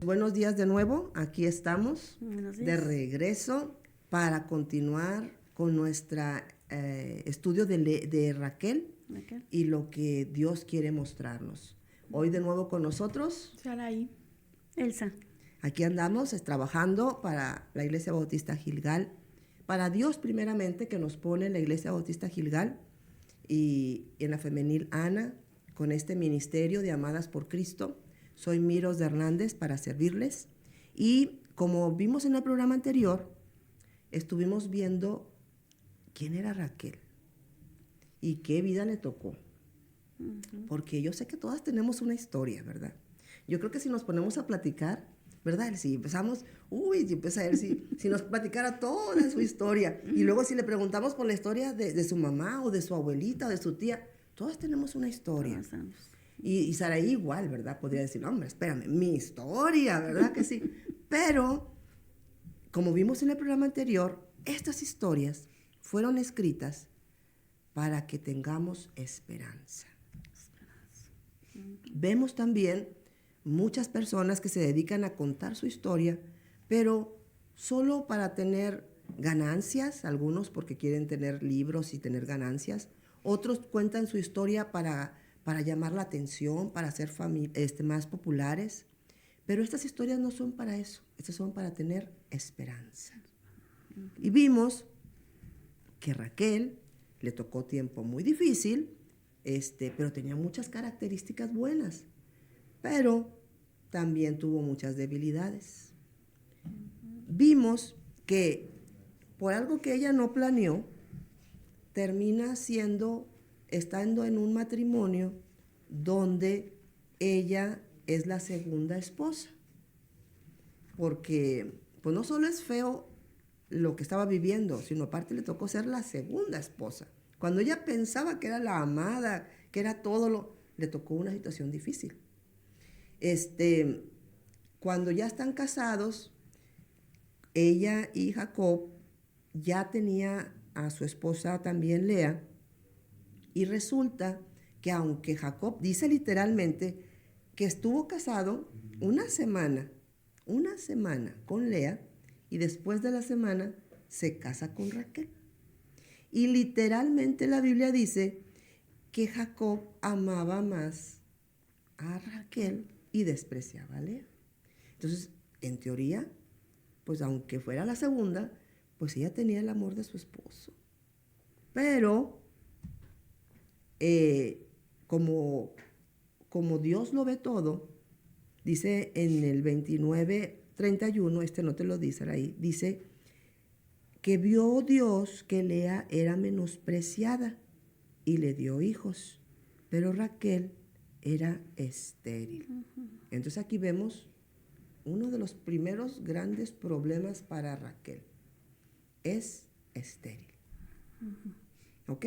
Buenos días de nuevo, aquí estamos Buenos de días. regreso para continuar con nuestro estudio de Raquel Raquel. y lo que Dios quiere mostrarnos. Hoy de nuevo con nosotros, Saraí. Elsa. aquí andamos trabajando para la Iglesia Bautista Gilgal, para Dios primeramente que nos pone en la Iglesia Bautista Gilgal y en la femenil Ana con este ministerio de Amadas por Cristo. Soy Miros de Hernández para servirles y como vimos en el programa anterior, estuvimos viendo quién era Raquel y qué vida le tocó. Porque yo sé que todas tenemos una historia, ¿verdad? Yo creo que si nos ponemos a platicar, ¿verdad? Si empezamos, si empieza a ver si nos platicara toda su historia y luego si le preguntamos por la historia de su mamá o de su abuelita o de su tía, todas tenemos una historia. Y Saraí igual, ¿verdad? Podría decir, no, hombre, espérame, mi historia, ¿verdad que sí? Pero, como vimos en el programa anterior, estas historias fueron escritas para que tengamos esperanza. Vemos también muchas personas que se dedican a contar su historia, pero solo para tener ganancias, algunos porque quieren tener libros y tener ganancias, otros cuentan su historia para llamar la atención, para ser más populares. Pero estas historias no son para eso, estas son para tener esperanza. Y vimos que Raquel le tocó tiempo muy difícil, pero tenía muchas características buenas, pero también tuvo muchas debilidades. Vimos que por algo que ella no planeó, termina estando en un matrimonio donde ella es la segunda esposa. Porque pues no solo es feo lo que estaba viviendo, sino aparte le tocó ser la segunda esposa. Cuando ella pensaba que era la amada, que era le tocó una situación difícil. Cuando ya están casados, ella y Jacob ya tenía a su esposa también Lea, y resulta que aunque Jacob dice literalmente que estuvo casado una semana con Lea, y después de la semana se casa con Raquel. Y literalmente la Biblia dice que Jacob amaba más a Raquel y despreciaba a Lea. Entonces, en teoría, pues aunque fuera la segunda, pues ella tenía el amor de su esposo. Pero, como Dios lo ve todo, dice en el 29:31, no te lo dice ahí, dice que vio Dios que Lea era menospreciada y le dio hijos, pero Raquel era estéril. Entonces aquí vemos uno de los primeros grandes problemas para Raquel. Es estéril. ¿Ok?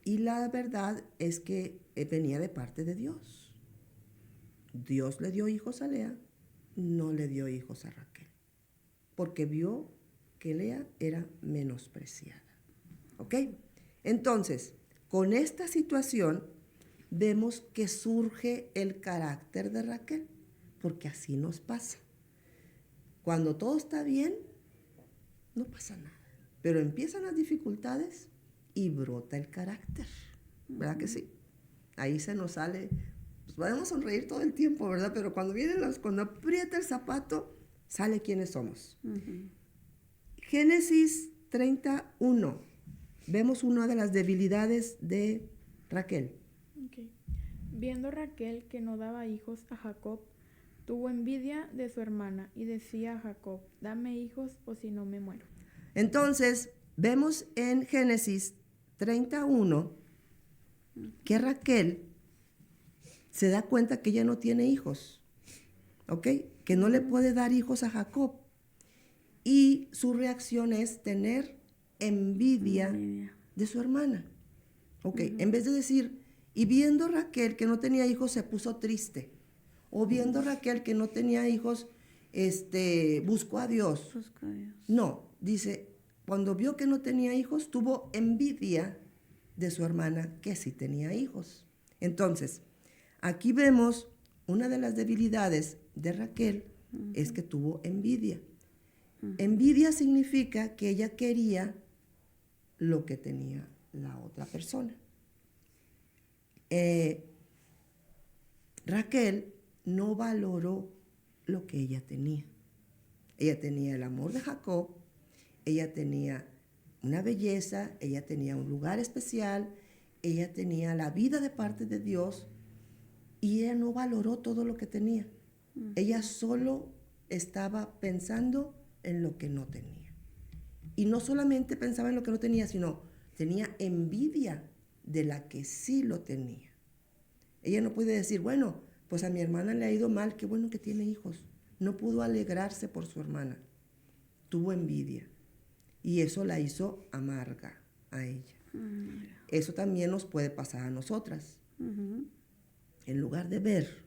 Y la verdad es que venía de parte de Dios. Dios le dio hijos a Lea, no le dio hijos a Raquel, porque vio que Lea era menospreciada. ¿Ok? Entonces, con esta situación, vemos que surge el carácter de Raquel, porque así nos pasa. Cuando todo está bien, no pasa nada, pero empiezan las dificultades y brota el carácter, ¿verdad que sí? Ahí se nos sale, pues podemos sonreír todo el tiempo, ¿verdad? Pero cuando cuando aprieta el zapato, sale quiénes somos. Génesis 31, vemos una de las debilidades de Raquel. Okay. Viendo Raquel que no daba hijos a Jacob, tuvo envidia de su hermana y decía a Jacob, dame hijos o si no me muero. Entonces, vemos en Génesis 31 que Raquel se da cuenta que ella no tiene hijos, ¿ok? Que no le puede dar hijos a Jacob. Y su reacción es tener envidia de su hermana. ¿Ok? En vez de decir, y viendo Raquel que no tenía hijos, se puso triste. O viendo Raquel que no tenía hijos, buscó a Dios. No, dice, cuando vio que no tenía hijos, tuvo envidia de su hermana que sí tenía hijos. Entonces, aquí vemos una de las debilidades de Raquel es que tuvo envidia. Envidia significa que ella quería lo que tenía la otra persona. Raquel no valoró lo que ella tenía. Ella tenía el amor de Jacob, ella tenía una belleza, ella tenía un lugar especial, ella tenía la vida de parte de Dios y ella no valoró todo lo que tenía. Ella solo estaba pensando en lo que no tenía. Y no solamente pensaba en lo que no tenía, sino tenía envidia de la que sí lo tenía. Ella no puede decir, bueno, pues a mi hermana le ha ido mal, qué bueno que tiene hijos. No pudo alegrarse por su hermana. Tuvo envidia. Y eso la hizo amarga a ella. Eso también nos puede pasar a nosotras. En lugar de ver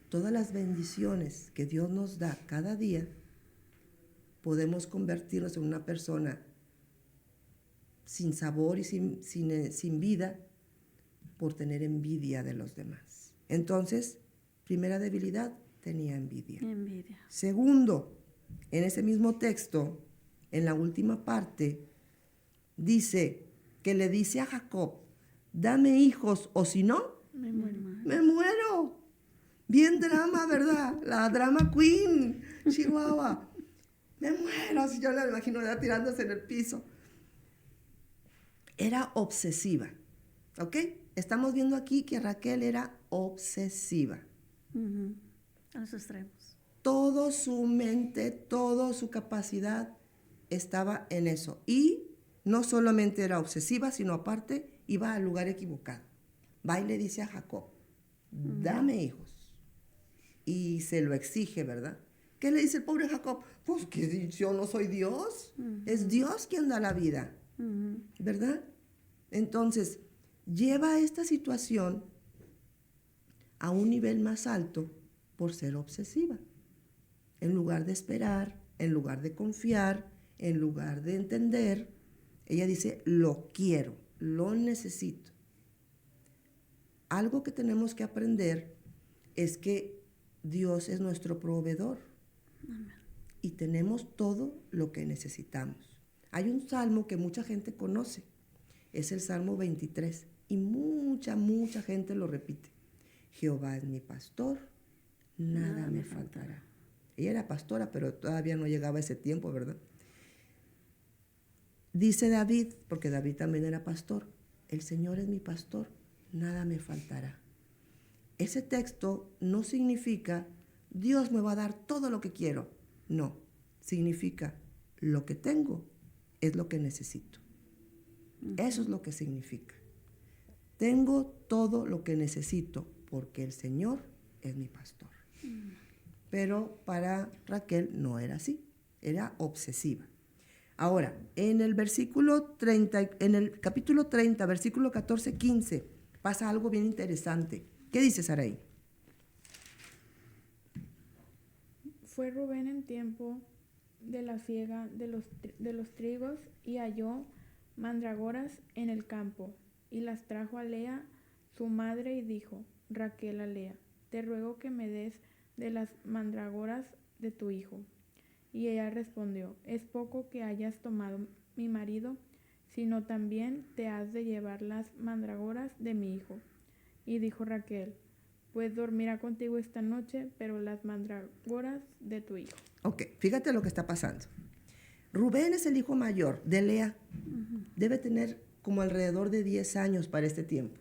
todas las bendiciones que Dios nos da cada día, podemos convertirnos en una persona sin sabor y sin vida por tener envidia de los demás. Entonces, primera debilidad, tenía envidia. Segundo, en ese mismo texto, en la última parte, dice que le dice a Jacob, dame hijos o si no, Me muero. me muero. Bien drama, ¿verdad? La drama queen, Chihuahua. Me muero, si yo la imagino ya tirándose en el piso. Era obsesiva, ¿ok? Estamos viendo aquí que Raquel era obsesiva. A los extremos. Todo su mente, toda su capacidad estaba en eso. Y no solamente era obsesiva, sino aparte iba al lugar equivocado. Va y le dice a Jacob, dame hijos. Y se lo exige, ¿verdad? ¿Qué le dice el pobre Jacob? Pues que yo no soy Dios. Es Dios quien da la vida, ¿verdad? Entonces, lleva esta situación a un nivel más alto por ser obsesiva. En lugar de esperar, en lugar de confiar, en lugar de entender, ella dice, lo quiero, lo necesito. Algo que tenemos que aprender es que Dios es nuestro proveedor. Amén. Y tenemos todo lo que necesitamos. Hay un salmo que mucha gente conoce, es el Salmo 23, y mucha gente lo repite. Jehová es mi pastor, nada me faltará. Ella era pastora, pero todavía no llegaba ese tiempo, ¿verdad? Dice David, porque David también era pastor, el Señor es mi pastor, nada me faltará. Ese texto no significa Dios me va a dar todo lo que quiero. No, significa lo que tengo es lo que necesito. Eso es lo que significa. Tengo todo lo que necesito porque el Señor es mi pastor. Pero para Raquel no era así, era obsesiva. Ahora, en el capítulo 30, versículo 14-15, pasa algo bien interesante. ¿Qué dice Sarai? Fue Rubén en tiempo de la siega de los trigos y halló mandragoras en el campo y las trajo a Lea, su madre, y dijo, Raquel a Lea, te ruego que me des de las mandragoras de tu hijo. Y ella respondió, es poco que hayas tomado mi marido, sino también te has de llevar las mandragoras de mi hijo. Y dijo Raquel, pues dormirá contigo esta noche, pero las mandragoras de tu hijo. Ok, fíjate lo que está pasando. Rubén es el hijo mayor de Lea. Debe tener como alrededor de 10 años para este tiempo.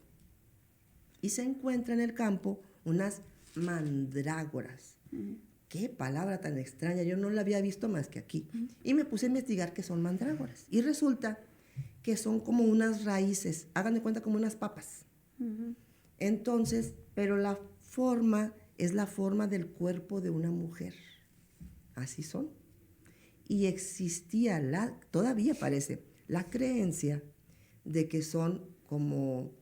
Y se encuentra en el campo unas mandrágoras. Qué palabra tan extraña, yo no la había visto más que aquí. Y me puse a investigar qué son mandrágoras. Y resulta que son como unas raíces, hagan de cuenta como unas papas. Entonces, pero la forma es la forma del cuerpo de una mujer. Así son. Y existía, todavía parece, la creencia de que son como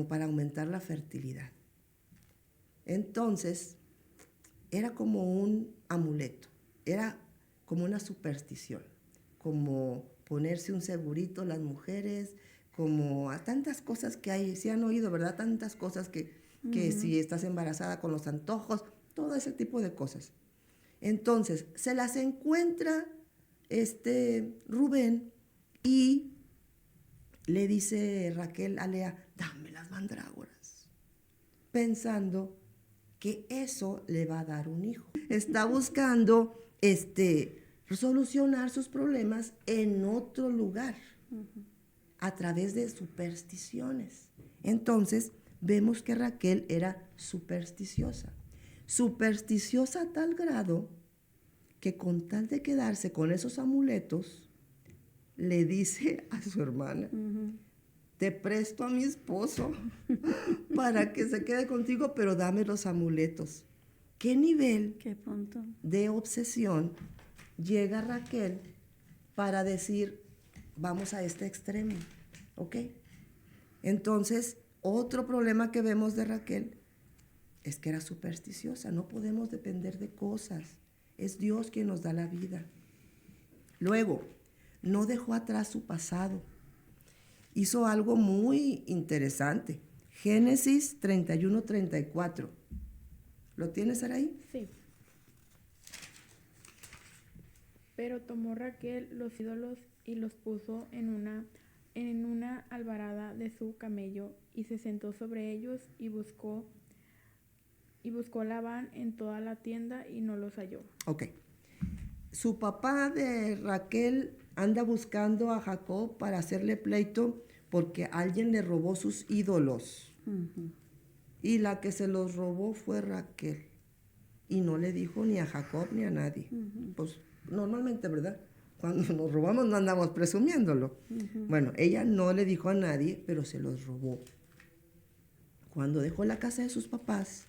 para aumentar la fertilidad. Entonces, era como un amuleto, era como una superstición, como ponerse un segurito las mujeres, como a tantas cosas que hay, se han oído, ¿verdad? Tantas cosas que que si estás embarazada con los antojos, todo ese tipo de cosas. Entonces, se las encuentra Rubén y le dice Raquel a Lea, dame las mandrágoras, pensando que eso le va a dar un hijo. Está buscando solucionar sus problemas en otro lugar, a través de supersticiones. Entonces, vemos que Raquel era supersticiosa. Supersticiosa a tal grado que con tal de quedarse con esos amuletos, le dice a su hermana, te presto a mi esposo para que se quede contigo, pero dame los amuletos. ¿Qué nivel Qué punto. de obsesión llega Raquel para decir, vamos a este extremo? ¿Ok? Entonces, otro problema que vemos de Raquel es que era supersticiosa. No podemos depender de cosas. Es Dios quien nos da la vida. Luego, no dejó atrás su pasado. Hizo algo muy interesante. Génesis 31-34. ¿Lo tienes, Saraí? Sí. Pero tomó Raquel los ídolos y los puso en una albarada de su camello y se sentó sobre ellos y buscó a Labán en toda la tienda y no los halló. Ok. Su papá de Raquel anda buscando a Jacob para hacerle pleito porque alguien le robó sus ídolos. Y la que se los robó fue Raquel. Y no le dijo ni a Jacob ni a nadie. Pues normalmente, ¿verdad? Cuando nos robamos no andamos presumiéndolo. Bueno, ella no le dijo a nadie, pero se los robó. Cuando dejó la casa de sus papás,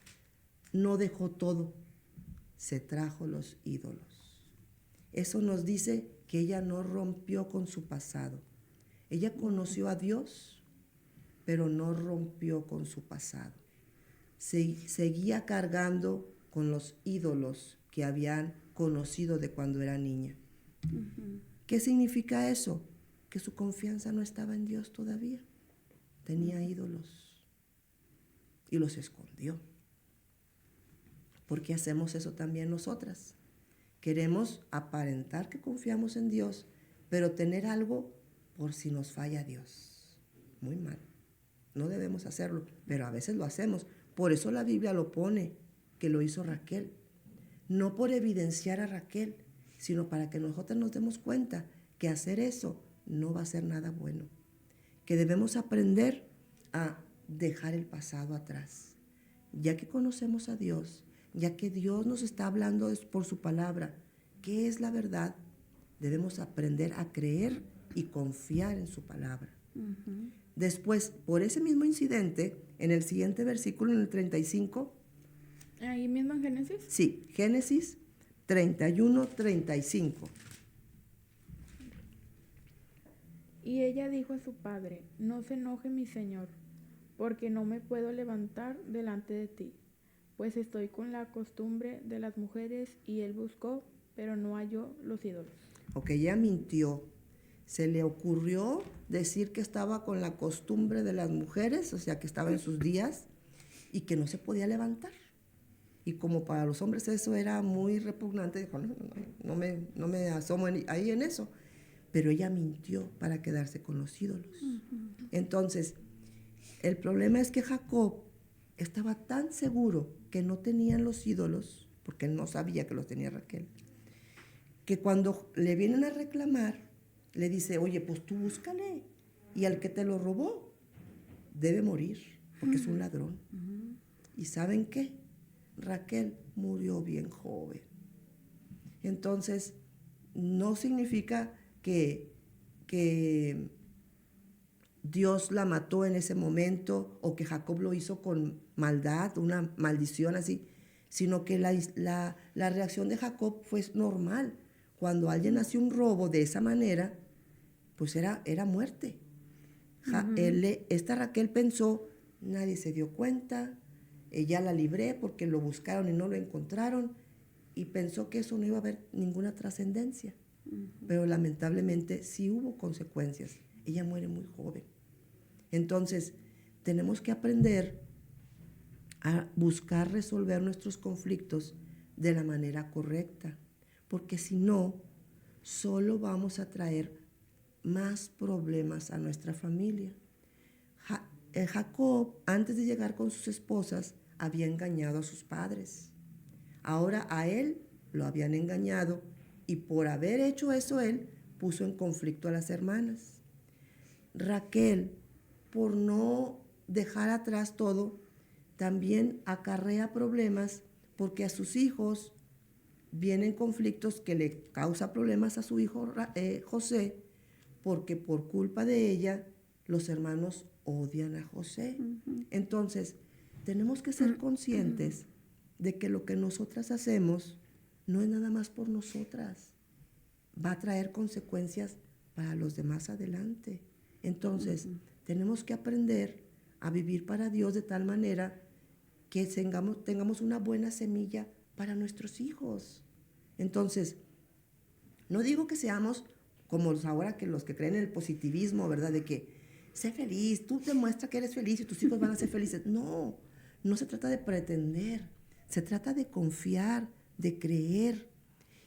no dejó todo. Se trajo los ídolos. Eso nos dice que ella no rompió con su pasado. Ella conoció a Dios, pero no rompió con su pasado. Seguía cargando con los ídolos que habían conocido de cuando era niña. ¿Qué significa eso? Que su confianza no estaba en Dios todavía. Tenía ídolos y los escondió. ¿Por qué hacemos eso también nosotras? Queremos aparentar que confiamos en Dios, pero tener algo por si nos falla Dios. Muy mal. No debemos hacerlo, pero a veces lo hacemos. Por eso la Biblia lo pone, que lo hizo Raquel. No por evidenciar a Raquel, sino para que nosotros nos demos cuenta que hacer eso no va a ser nada bueno. Que debemos aprender a dejar el pasado atrás. Ya que conocemos a Dios, ya que Dios nos está hablando por su palabra, ¿qué es la verdad? Debemos aprender a creer y confiar en su palabra. Después, por ese mismo incidente, en el siguiente versículo, en el 35. ¿Ahí mismo en Génesis? Sí, Génesis 31-35. Y ella dijo a su padre, no se enoje mi señor, porque no me puedo levantar delante de ti, pues estoy con la costumbre de las mujeres. Y él buscó, pero no halló los ídolos. Ok, ella mintió. Se le ocurrió decir que estaba con la costumbre de las mujeres, o sea, que estaba en sus días y que no se podía levantar. Y como para los hombres eso era muy repugnante, dijo, no me asomo ahí en eso. Pero ella mintió para quedarse con los ídolos. Entonces, el problema es que Jacob estaba tan seguro que no tenían los ídolos, porque él no sabía que los tenía Raquel, que cuando le vienen a reclamar, le dice, oye, pues tú búscale, y al que te lo robó debe morir, porque es un ladrón. ¿Y saben qué? Raquel murió bien joven. Entonces, no significa que Dios la mató en ese momento o que Jacob lo hizo con maldad, una maldición así, sino que la reacción de Jacob fue normal. Cuando alguien hace un robo de esa manera, pues era muerte. Esta Raquel pensó, nadie se dio cuenta, ya la libré porque lo buscaron y no lo encontraron, y pensó que eso no iba a haber ninguna trascendencia. Pero lamentablemente sí hubo consecuencias. Ella muere muy joven. Entonces, tenemos que aprender a buscar resolver nuestros conflictos de la manera correcta, porque si no, solo vamos a traer más problemas a nuestra familia. Jacob, antes de llegar con sus esposas, había engañado a sus padres. Ahora a él lo habían engañado y por haber hecho eso él puso en conflicto a las hermanas. Raquel, por no dejar atrás todo, también acarrea problemas porque a sus hijos vienen conflictos que le causa problemas a su hijo José, porque por culpa de ella los hermanos odian a José. Entonces, tenemos que ser conscientes de que lo que nosotras hacemos no es nada más por nosotras, va a traer consecuencias para los demás adelante. Entonces, tenemos que aprender a vivir para Dios de tal manera que tengamos una buena semilla para nuestros hijos. Entonces, no digo que seamos como ahora que los que creen en el positivismo, ¿verdad? De que sé feliz, tú demuestra que eres feliz y tus hijos van a ser felices. No, no se trata de pretender, se trata de confiar, de creer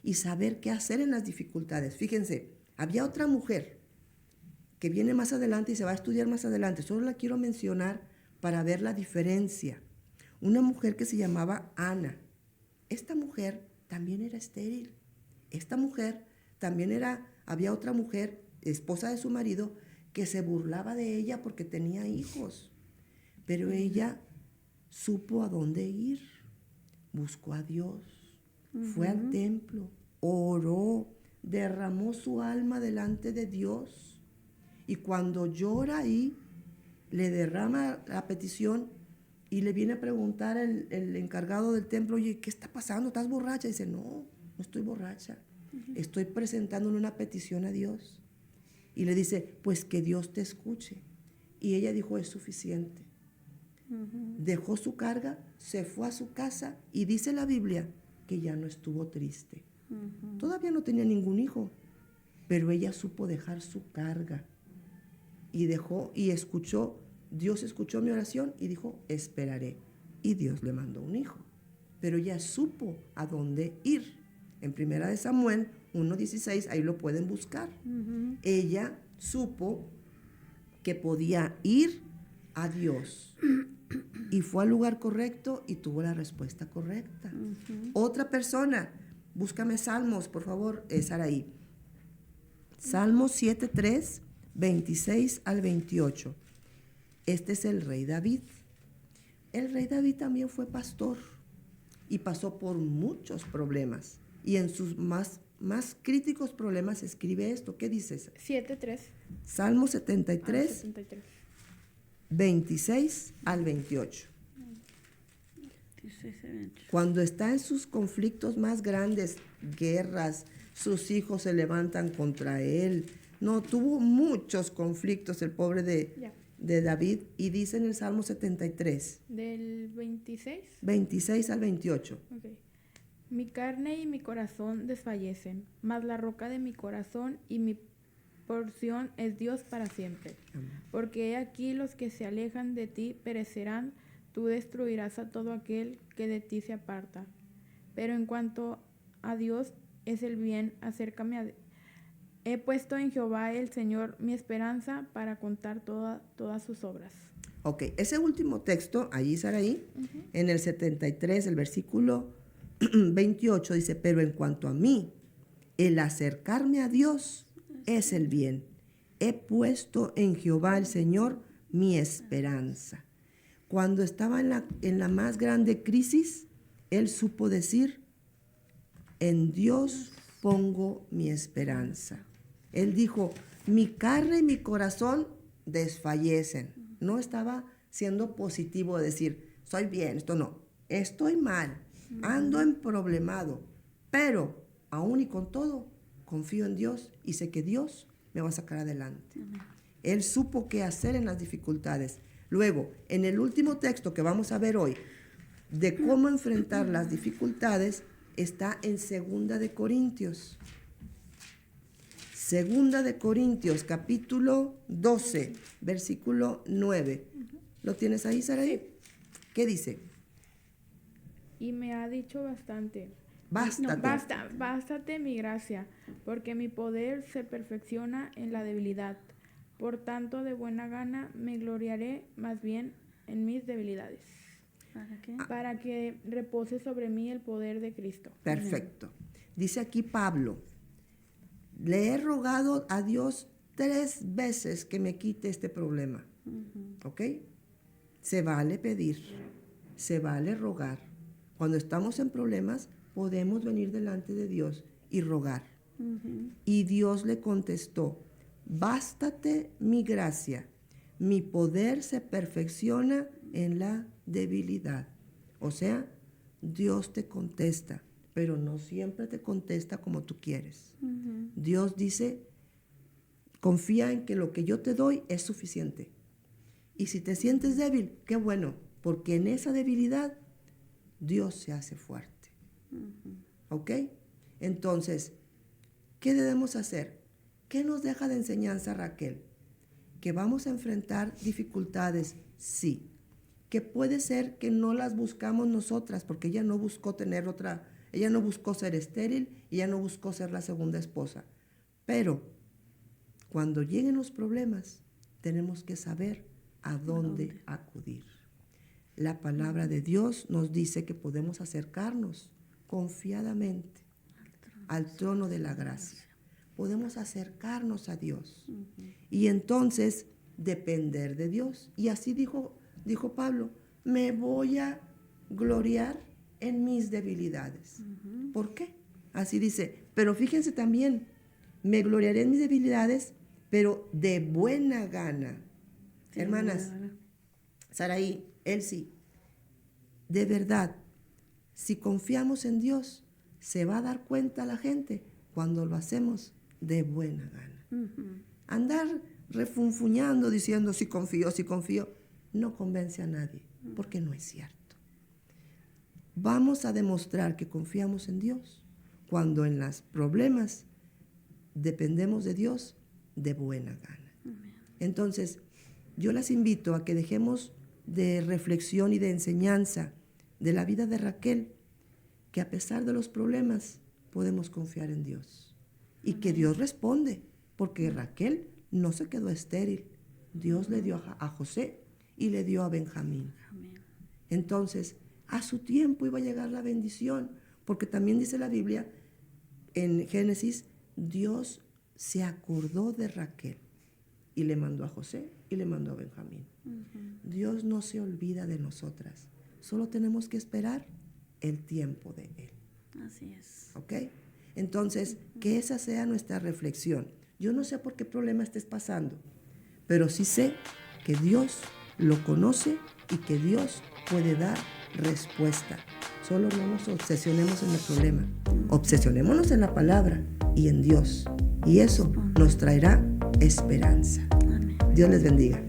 y saber qué hacer en las dificultades. Fíjense, había otra mujer que viene más adelante y se va a estudiar más adelante. Solo la quiero mencionar para ver la diferencia. Una mujer que se llamaba Ana. Esta mujer también era estéril. Esta mujer también había otra mujer, esposa de su marido, que se burlaba de ella porque tenía hijos. Pero ella supo a dónde ir. Buscó a Dios. Fue al templo. Oró. Derramó su alma delante de Dios. Y cuando llora ahí, le derrama la petición y le viene a preguntar el encargado del templo, oye, ¿qué está pasando? ¿Estás borracha? Y dice, no estoy borracha. Estoy presentándole una petición a Dios. Y le dice, pues que Dios te escuche. Y ella dijo, es suficiente. Dejó su carga, se fue a su casa y dice la Biblia que ya no estuvo triste. Todavía no tenía ningún hijo, pero ella supo dejar su carga. Y dejó y escuchó, Dios escuchó mi oración y dijo, esperaré. Y Dios le mandó un hijo. Pero ella supo a dónde ir. En 1 Samuel 1:16, ahí lo pueden buscar. Ella supo que podía ir a Dios. Y fue al lugar correcto y tuvo la respuesta correcta. Otra persona, búscame Salmos, por favor, Saraí. Salmos 7:3, 26 al 28. Este es el rey David. El rey David también fue pastor y pasó por muchos problemas. Y en sus más críticos problemas escribe esto. ¿Qué dices? 7:3. Salmo 73, 73. 26 al 28. Cuando está en sus conflictos más grandes, guerras, sus hijos se levantan contra él. No, tuvo muchos conflictos el pobre de David. Y dice en el Salmo 73. ¿Del 26? 26 al 28. Okay. Mi carne y mi corazón desfallecen, mas la roca de mi corazón y mi porción es Dios para siempre. Amén. Porque he aquí los que se alejan de ti perecerán, tú destruirás a todo aquel que de ti se aparta. Pero en cuanto a Dios es el bien, acércame a... He puesto en Jehová el Señor mi esperanza para contar todas sus obras. Ok, ese último texto, allí Saraí, en el 73, el versículo 28, dice, pero en cuanto a mí, el acercarme a Dios es el bien. He puesto en Jehová el Señor mi esperanza. Cuando estaba en la más grande crisis, él supo decir, en Dios pongo mi esperanza. Él dijo, mi carne y mi corazón desfallecen. No estaba siendo positivo de decir, soy bien, esto no, estoy mal, ando emproblemado, pero aún y con todo, confío en Dios y sé que Dios me va a sacar adelante. Él supo qué hacer en las dificultades. Luego, en el último texto que vamos a ver hoy, de cómo enfrentar las dificultades, está en 2 de Corintios. 2 de Corintios, capítulo 12, versículo 9. ¿Lo tienes ahí, Saraí? Sí. ¿Qué dice? y me ha dicho bastante. Bástate. Bástate mi gracia, porque mi poder se perfecciona en la debilidad. Por tanto, de buena gana me gloriaré más bien en mis debilidades, ¿Para qué? para que repose sobre mí el poder de Cristo. Perfecto. Dice aquí Pablo, le he rogado a Dios 3 veces que me quite este problema. ¿Ok? Se vale pedir, se vale rogar. Cuando estamos en problemas, podemos venir delante de Dios y rogar. Y Dios le contestó, bástate mi gracia, mi poder se perfecciona en la debilidad. O sea, Dios te contesta, pero no siempre te contesta como tú quieres. Dios dice, confía en que lo que yo te doy es suficiente. Y si te sientes débil, qué bueno, porque en esa debilidad Dios se hace fuerte. ¿Ok? Entonces, ¿qué debemos hacer? ¿Qué nos deja de enseñanza Raquel? Que vamos a enfrentar dificultades, sí. Que puede ser que no las buscamos nosotras, porque ella no buscó tener otra, ella no buscó ser estéril, ella no buscó ser la segunda esposa. Pero cuando lleguen los problemas, tenemos que saber a dónde acudir. La palabra de Dios nos dice que podemos acercarnos confiadamente al trono de la gracia. Podemos acercarnos a Dios y entonces depender de Dios. Y así dijo Pablo, me voy a gloriar en mis debilidades. ¿Por qué? Así dice, pero fíjense también, me gloriaré en mis debilidades, pero de buena gana. Sí, hermanas, Saraí, Elsie, de verdad, si confiamos en Dios, se va a dar cuenta la gente cuando lo hacemos de buena gana. Andar refunfuñando diciendo si confío, no convence a nadie, porque no es cierto. Vamos a demostrar que confiamos en Dios cuando en los problemas dependemos de Dios de buena gana. Entonces, yo las invito a que dejemos de reflexión y de enseñanza de la vida de Raquel, que a pesar de los problemas podemos confiar en Dios y que Dios responde, porque Raquel no se quedó estéril. Dios le dio a José y le dio a Benjamín. Entonces, a su tiempo iba a llegar la bendición, porque también dice la Biblia en Génesis, Dios se acordó de Raquel y le mandó a José y le mandó a Benjamín. Dios no se olvida de nosotras, solo tenemos que esperar el tiempo de Él. Así es. ¿Ok? Entonces, que esa sea nuestra reflexión. Yo no sé por qué problema estés pasando, pero sí sé que Dios lo conoce y que Dios puede dar respuesta. Solo no nos obsesionemos en el problema. Obsesionémonos en la palabra y en Dios. Y eso nos traerá esperanza. Amén. Dios les bendiga.